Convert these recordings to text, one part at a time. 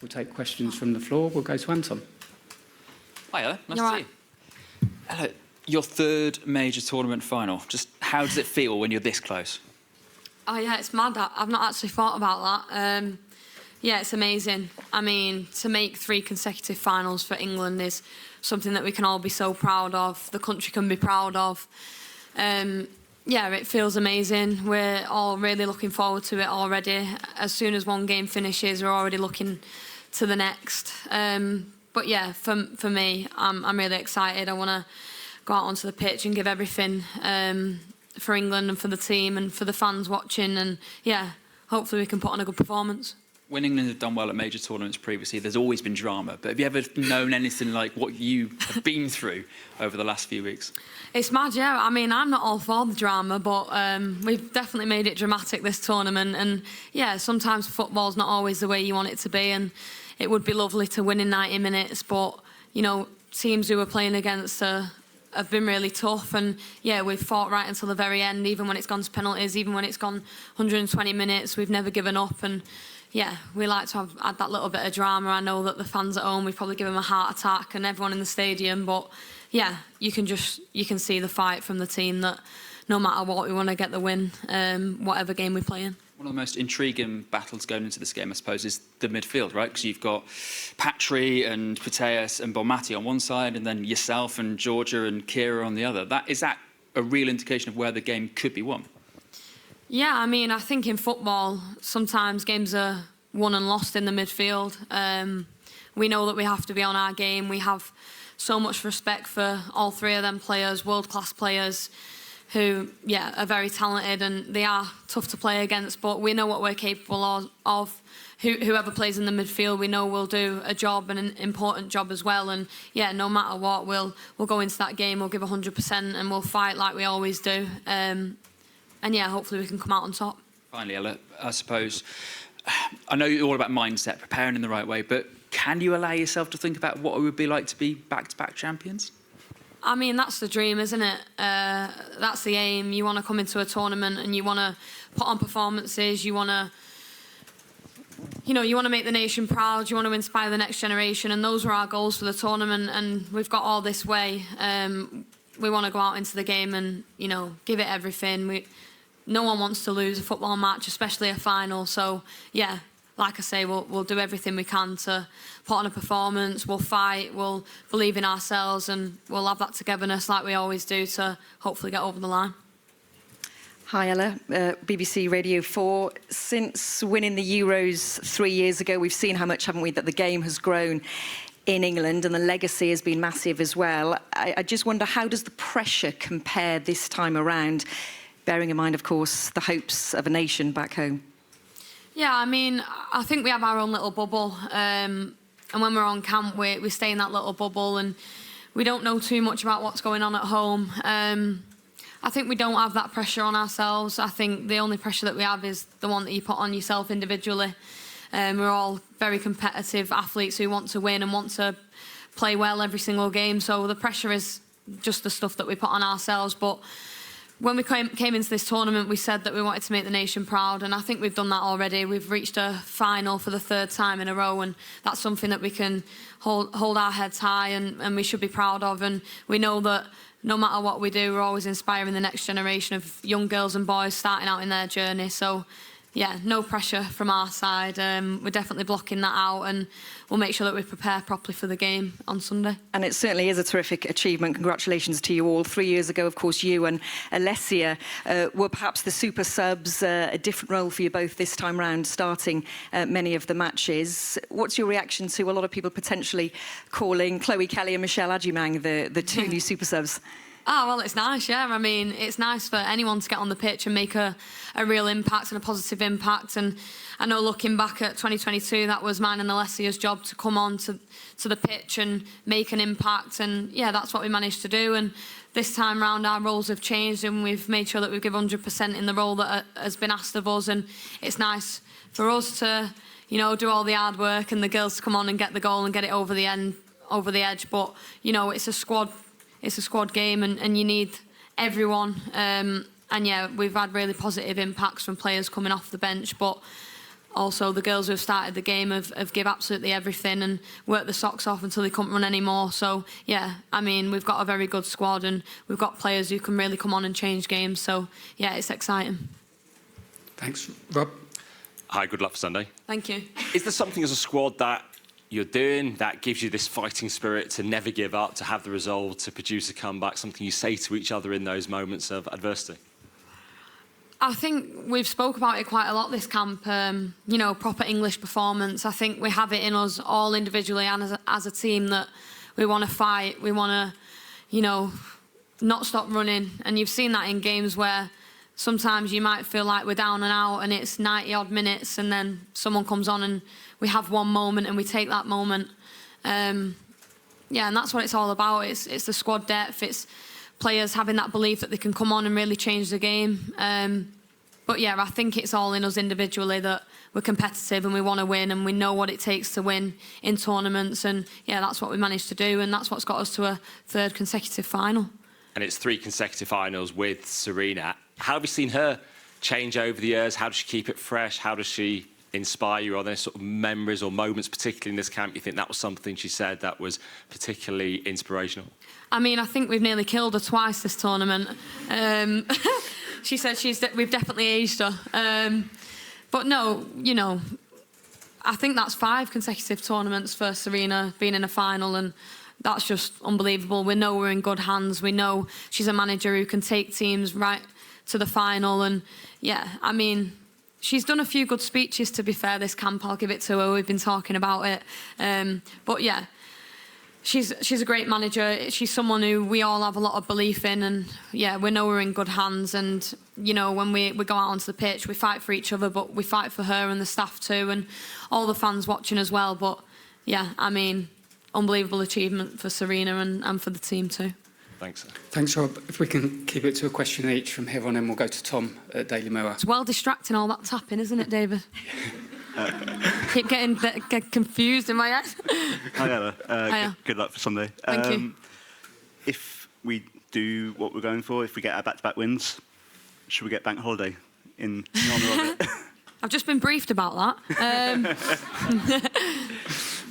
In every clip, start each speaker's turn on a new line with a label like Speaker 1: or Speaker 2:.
Speaker 1: we'll take questions from the floor. We'll go to Anton.
Speaker 2: Hi, Ella. Nice to see you. Ella, your third major tournament final. Just how does it feel when you're this close?
Speaker 3: Oh, yeah, it's mad. I've not actually thought about that. Yeah, it's amazing. I mean, to make 3 consecutive finals for England is something that we can all be so proud of. The country can be proud of. Yeah, it feels amazing. We're all really looking forward to it already. As soon as one game finishes, we're already looking to the next. But yeah, for me, I'm really excited. I want to go out onto the pitch and give everything for England and for the team and for the fans watching. And yeah, hopefully we can put on a good performance.
Speaker 2: When England have done well at major tournaments previously, there's always been drama. But have you ever known anything like what you have been through over the last few weeks?
Speaker 3: It's mad, yeah. I mean, I'm not all for the drama, but we've definitely made it dramatic this tournament. And yeah, sometimes football's not always the way you want it to be. And it would be lovely to win in 90 minutes. But, you know, teams who we're playing against have been really tough. And yeah, we've fought right until the very end, even when it's gone to penalties, even when it's gone 120 minutes. We've never given up. And yeah, we like to have add that little bit of drama. I know that the fans at home, we probably give them a heart attack, and everyone in the stadium. But yeah, you can see the fight from the team that no matter what, we want to get the win, whatever game we play in.
Speaker 2: One of the most intriguing battles going into this game, I suppose, is the midfield, right? Because you've got Patry and Putellas and Bonmati on one side, and then yourself and Georgia and Kira on the other. Is that a real indication of where the game could be won?
Speaker 3: Yeah, I mean, I think in football, sometimes games are won and lost in the midfield. We know that we have to be on our game. We have so much respect for all 3 of them players, world-class players, who, yeah, are very talented and they are tough to play against, but we know what we're capable of. Whoever plays in the midfield, we know will do a job and an important job as well. And yeah, no matter what, we'll go into that game, we'll give 100% and we'll fight like we always do. And yeah, hopefully we can come out on top.
Speaker 2: Finally, Ella, I suppose, I know you're all about mindset, preparing in the right way, but can you allow yourself to think about what it would be like to be back-to-back champions?
Speaker 3: I mean, that's the dream, isn't it? That's the aim. You want to come into a tournament and you want to put on performances. You want to, you want to make the nation proud. You want to inspire the next generation. And those were our goals for the tournament. And we've got all this way. We want to go out into the game and, give it everything. No one wants to lose a football match, especially a final. So, yeah, like I say, we'll do everything we can to put on a performance. We'll fight, we'll believe in ourselves, and we'll have that togetherness like we always do to hopefully get over the line.
Speaker 4: Hi, Ella. BBC Radio 4. Since winning the Euros 3 years ago, we've seen how much, haven't we, that the game has grown in England, and the legacy has been massive as well. I just wonder, how does the pressure compare this time around, bearing in mind, of course, the hopes of a nation back home?
Speaker 3: Yeah, I mean, I think we have our own little bubble. And when we're on camp, we stay in that little bubble and we don't know too much about what's going on at home. I think we don't have that pressure on ourselves. I think the only pressure that we have is the one that you put on yourself individually. We're all very competitive athletes who want to win and want to play well every single game. So the pressure is just the stuff that we put on ourselves. But when we came into this tournament, we said that we wanted to make the nation proud, and I think we've done that already. We've reached a final for the 3rd time in a row, and that's something that we can hold our heads high and we should be proud of. And we know that no matter what we do, we're always inspiring the next generation of young girls and boys starting out in their journey. So yeah, no pressure from our side. We're definitely blocking that out, and we'll make sure that we prepare properly for the game on Sunday. And
Speaker 4: it certainly is a terrific achievement. Congratulations to you all. 3 years ago, of course, you and Alessia were perhaps the super subs, a different role for you both this time round, starting many of the matches. What's your reaction to a lot of people potentially calling Chloe Kelly and Michelle Agyemang the 2 new super subs?
Speaker 3: Oh, well, it's nice, yeah. I mean, it's nice for anyone to get on the pitch and make a real impact and a positive impact. And I know looking back at 2022, that was mine and Alessia's job to come on to the pitch and make an impact. And yeah, that's what we managed to do. And this time round, our roles have changed and we've made sure that we give 100% in the role that has been asked of us. And it's nice for us to, do all the hard work and the girls to come on and get the goal and get it over the edge. But, it's a squad. It's a squad game and you need everyone. And yeah, we've had really positive impacts from players coming off the bench. But also the girls who have started the game have give absolutely everything and worked the socks off until they couldn't run anymore. So yeah, I mean, we've got a very good squad and we've got players who can really come on and change games. So yeah, it's exciting.
Speaker 1: Thanks, Rob.
Speaker 5: Hi, good luck for Sunday.
Speaker 3: Thank you.
Speaker 5: Is there something as a squad that you're doing that gives you this fighting spirit to never give up, to have the resolve to produce a comeback, something you say to each other in those moments of adversity?
Speaker 3: I think we've spoke about it quite a lot this camp, you know, proper English performance. I think we have it in us all individually and as a team that we want to fight, we want to, you know, not stop running. And you've seen that in games where sometimes you might feel like we're down and out and it's 90 odd minutes and then someone comes on and we have one moment and we take that moment. Yeah, and that's what it's all about. It's the squad depth, it's players having that belief that they can come on and really change the game. But yeah, I think it's all in us individually that we're competitive and we want to win and we know what it takes to win in tournaments. And yeah, that's what we managed to do and that's what's got us to a 3rd consecutive final. And
Speaker 5: it's 3 consecutive finals with Sarina. How have you seen her change over the years? How does she keep it fresh? How does she inspire you? Are there sort of memories or moments, particularly in this camp, you think that was something she said that was particularly inspirational?
Speaker 3: I mean, I think we've nearly killed her twice this tournament. She said we've definitely aged her. But no, you know, I think that's 5 consecutive tournaments for Sarina being in a final, and that's just unbelievable. We know we're in good hands. We know she's a manager who can take teams right to the final. And yeah, I mean, she's done a few good speeches, to be fair, this camp. I'll give it to her. We've been talking about it. But yeah, she's a great manager. She's someone who we all have a lot of belief in. And yeah, we know we're in good hands. And, you know, when we go out onto the pitch, we fight for each other, but we fight for her and the staff too, and all the fans watching as well. But yeah, I mean, unbelievable achievement for Sarina and for the team too.
Speaker 5: Thanks.
Speaker 1: Thanks, Rob. If we can keep it to a question each from here on in, we'll go to Tom at Daily Mirror.
Speaker 3: It's well distracting, all that tapping, isn't it, David? Keep getting confused in my head.
Speaker 6: Hi, Ella. Good luck for Sunday.
Speaker 3: Thank you.
Speaker 6: If we do what we're going for, if we get our back-to-back wins, should we get bank holiday in honour of it?
Speaker 3: I've just been briefed about that.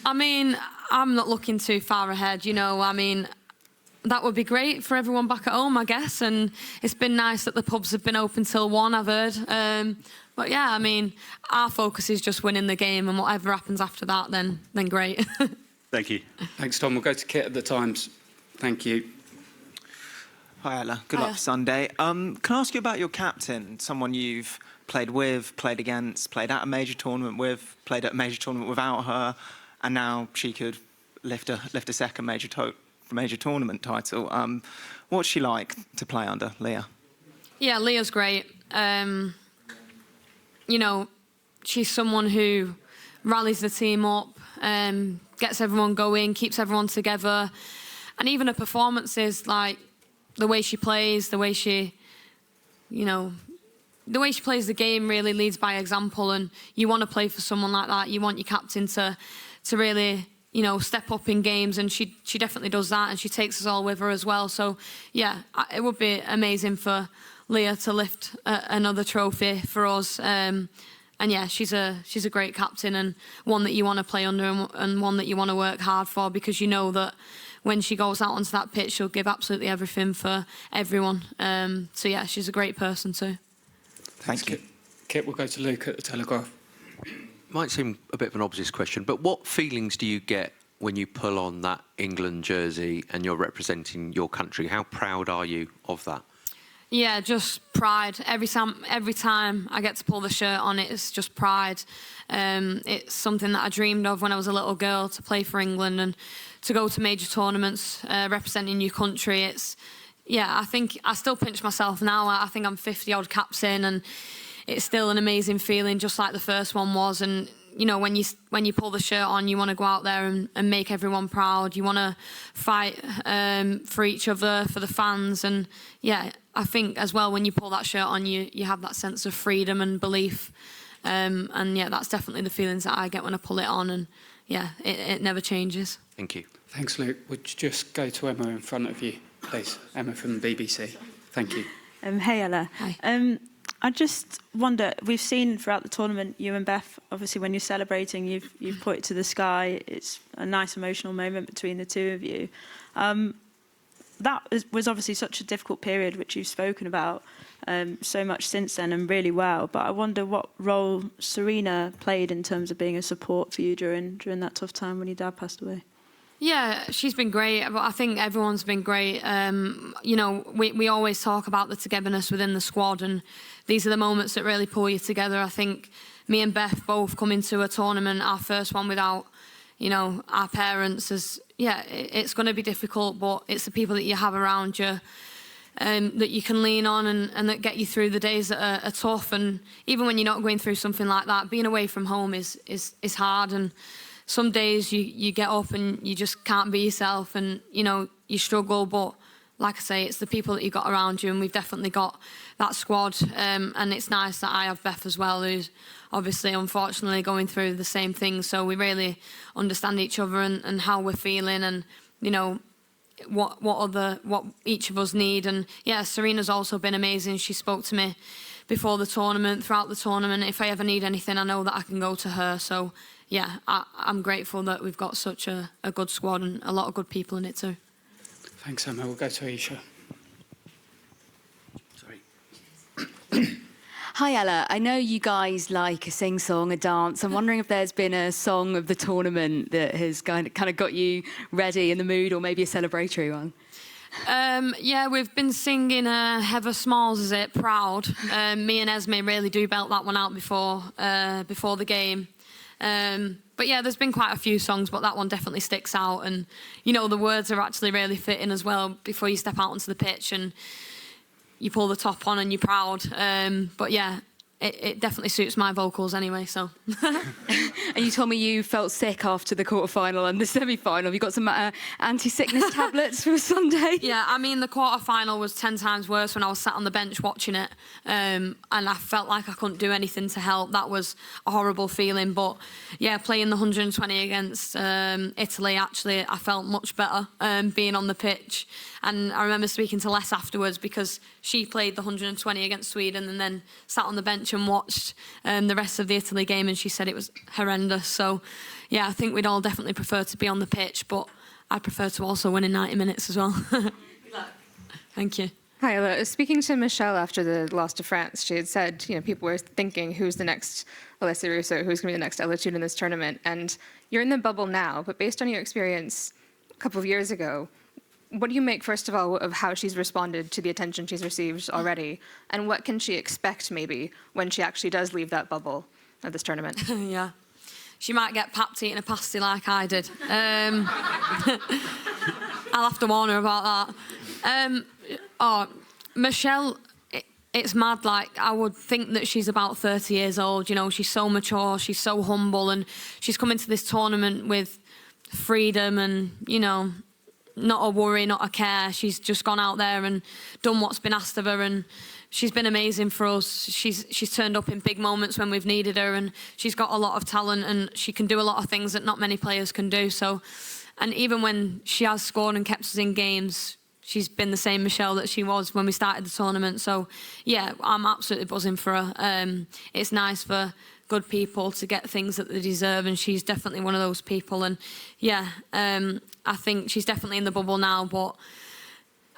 Speaker 3: I mean, I'm not looking too far ahead, you know. I mean, that would be great for everyone back at home, I guess. And it's been nice that the pubs have been open till 1, I've heard. But yeah, I mean, our focus is just winning the game, and whatever happens after that, then great.
Speaker 6: Thank you.
Speaker 1: Thanks, Tom. We'll go to Kit at the Times. Thank you.
Speaker 7: Hi, Ella. Good luck for Sunday. Can I ask you about your captain, someone you've played with, played against, played at a major tournament with, played at a major tournament without her, and now she could lift a second major tournament title. What's she like to play under, Leah? Yeah,
Speaker 3: Leah's great. You know, she's someone who rallies the team up, gets everyone going, keeps everyone together. And even her performances, like the way she plays, the way she, you know, the way she plays the game really leads by example. And you want to play for someone like that. You want your captain to really, you know, step up in games, and she definitely does that, and she takes us all with her as well. So yeah, it would be amazing for Leah to lift another trophy for us. And yeah, she's a great captain, and one that you want to play under, and one that you want to work hard for, because you know that when she goes out onto that pitch, she'll give absolutely everything for everyone. So yeah, she's a great person too.
Speaker 1: Thanks, you. Kit, we'll go to Luke at the Telegraph.
Speaker 8: Might seem a bit of an obvious question, but what feelings do you get when you pull on that England jersey and you're representing your country? How proud are you of that?
Speaker 3: Yeah, just pride. Every time I get to pull the shirt on, it's just pride. It's something that I dreamed of when I was a little girl, to play for England and to go to major tournaments representing your country. I think I still pinch myself now. I think I'm 50 odd caps in, and it's still an amazing feeling, just like the first one was. And you know, when you pull the shirt on, you want to go out there and make everyone proud. You want to fight for each other, for the fans. And yeah, I think as well, when you pull that shirt on, you have that sense of freedom and belief. And yeah, that's definitely the feelings that I get when I pull it on. And yeah, it never changes.
Speaker 8: Thank you.
Speaker 1: Thanks, Luke. Would you just go to Emma in front of you, please? Emma from the BBC. Thank you.
Speaker 9: Hey, Ella.
Speaker 3: Hi.
Speaker 9: I just wonder, we've seen throughout the tournament, you and Beth, obviously when you're celebrating, you've pointed to the sky. It's a nice emotional moment between the two of you. Was obviously such a difficult period, which you've spoken about so much since then and really well. But I wonder what role Sarina played in terms of being a support for you during that tough time when your dad passed away.
Speaker 3: Yeah, she's been great. I think everyone's been great. You know, we always talk about the togetherness within the squad, and these are the moments that really pull you together. I think me and Beth both come into a tournament, our first one without, you know, our parents. It's going to be difficult, but it's the people that you have around you that you can lean on and that get you through the days that are tough. And even when you're not going through something like that, being away from home is hard. And some days you get up and you just can't be yourself, and you know you struggle. But like I say, it's the people that you got around you, and we've definitely got that squad. And it's nice that I have Beth as well, who's obviously unfortunately going through the same thing. So we really understand each other and how we're feeling, and you know what each of us need. And yeah, Sarina's also been amazing. She spoke to me before the tournament, throughout the tournament. If I ever need anything, I know that I can go to her. So yeah, I'm grateful that we've got such a good squad and a lot of good people in it too.
Speaker 1: Thanks, Emma. We'll go to Aisha.
Speaker 10: Hi Ella, I know you guys like a sing-song, a dance. I'm wondering if there's been a song of the tournament that has kind of got you ready in the mood, or maybe a celebratory one.
Speaker 3: Yeah, we've been singing Heather Smalls, is it, Proud. Me and Esme really do belt that one out before the game. But yeah, there's been quite a few songs, but that one definitely sticks out. And, you know, the words are actually really fitting as well before you step out onto the pitch and you pull the top on and you're proud. But yeah, it definitely suits my vocals anyway, so.
Speaker 10: And you told me you felt sick after the quarter-final and the semi-final. Have you got some anti-sickness tablets for Sunday?
Speaker 3: Yeah, I mean, the quarter-final was 10 times worse when I was sat on the bench watching it. And I felt like I couldn't do anything to help. That was a horrible feeling. But yeah, playing the 120 against Italy, actually, I felt much better being on the pitch. And I remember speaking to Les afterwards, because she played the 120 against Sweden and then sat on the bench and watched the rest of the Italy game, and she said it was horrendous. So yeah, I think we'd all definitely prefer to be on the pitch, but I prefer to also win in 90 minutes as well. Good luck. Thank you.
Speaker 11: Hi, Ella. Speaking to Michelle after the loss to France, she had said, you know, people were thinking, who's the next Alessia Russo, who's going to be the next Ella Toone in this tournament? And you're in the bubble now, but based on your experience a couple of years ago, what do you make, first of all, of how she's responded to the attention she's received already? And what can she expect, maybe, when she actually does leave that bubble of this tournament?
Speaker 3: Yeah. She might get papped eating a pasty like I did. I'll have to warn her about that. Michelle, it's mad. Like, I would think that she's about 30 years old. You know, she's so mature, she's so humble, and she's come into this tournament with freedom and, you know, not a worry, not a care. She's just gone out there and done what's been asked of her, and she's been amazing for us. She's turned up in big moments when we've needed her, and she's got a lot of talent, and she can do a lot of things that not many players can do. So, and even when she has scored and kept us in games, she's been the same Michelle that she was when we started the tournament. So yeah, I'm absolutely buzzing for her. It's nice for good people to get things that they deserve, and she's definitely one of those people. And yeah, I think she's definitely in the bubble now, but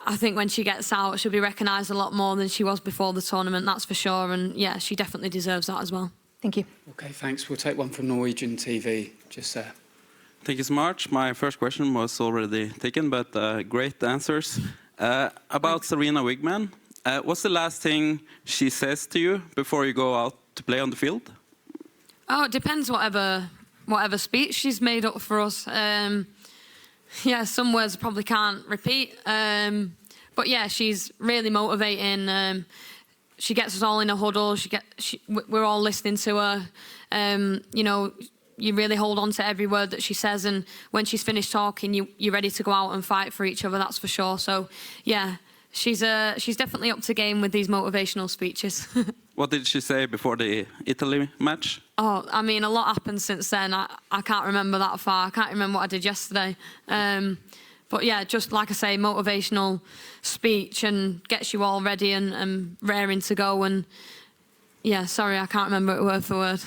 Speaker 3: I think when she gets out, she'll be recognised a lot more than she was before the tournament, that's for sure. And yeah, she definitely deserves that as well.
Speaker 11: Thank you.
Speaker 1: Okay, thanks. We'll take one from Norwegian TV, just there.
Speaker 12: Thank you so much. My first question was already taken, but great answers. About Sarina Wiegman, what's the last thing she says to you before you go out to play on the field?
Speaker 3: Oh, it depends whatever speech she's made up for us. Yeah, some words I probably can't repeat. But yeah, she's really motivating. She gets us all in a huddle. We're all listening to her. You know, you really hold on to every word that she says, and when she's finished talking, you're ready to go out and fight for each other, that's for sure. So yeah, she's definitely up to game with these motivational speeches.
Speaker 12: What did she say before the Italy match?
Speaker 3: Oh, I mean, a lot happened since then. I can't remember that far. I can't remember what I did yesterday. But yeah, just like I say, motivational speech, and gets you all ready and raring to go. And Yeah, sorry, I can't remember it word for word.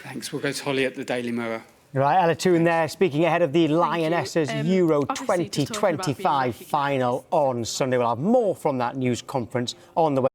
Speaker 1: Thanks. We'll go to Holly at the Daily Mirror.
Speaker 13: Right, Ella Toone there, speaking ahead of the Lionesses Euro
Speaker 9: obviously just talking about
Speaker 13: 2025 final on Sunday. We'll have more from that news conference on the way.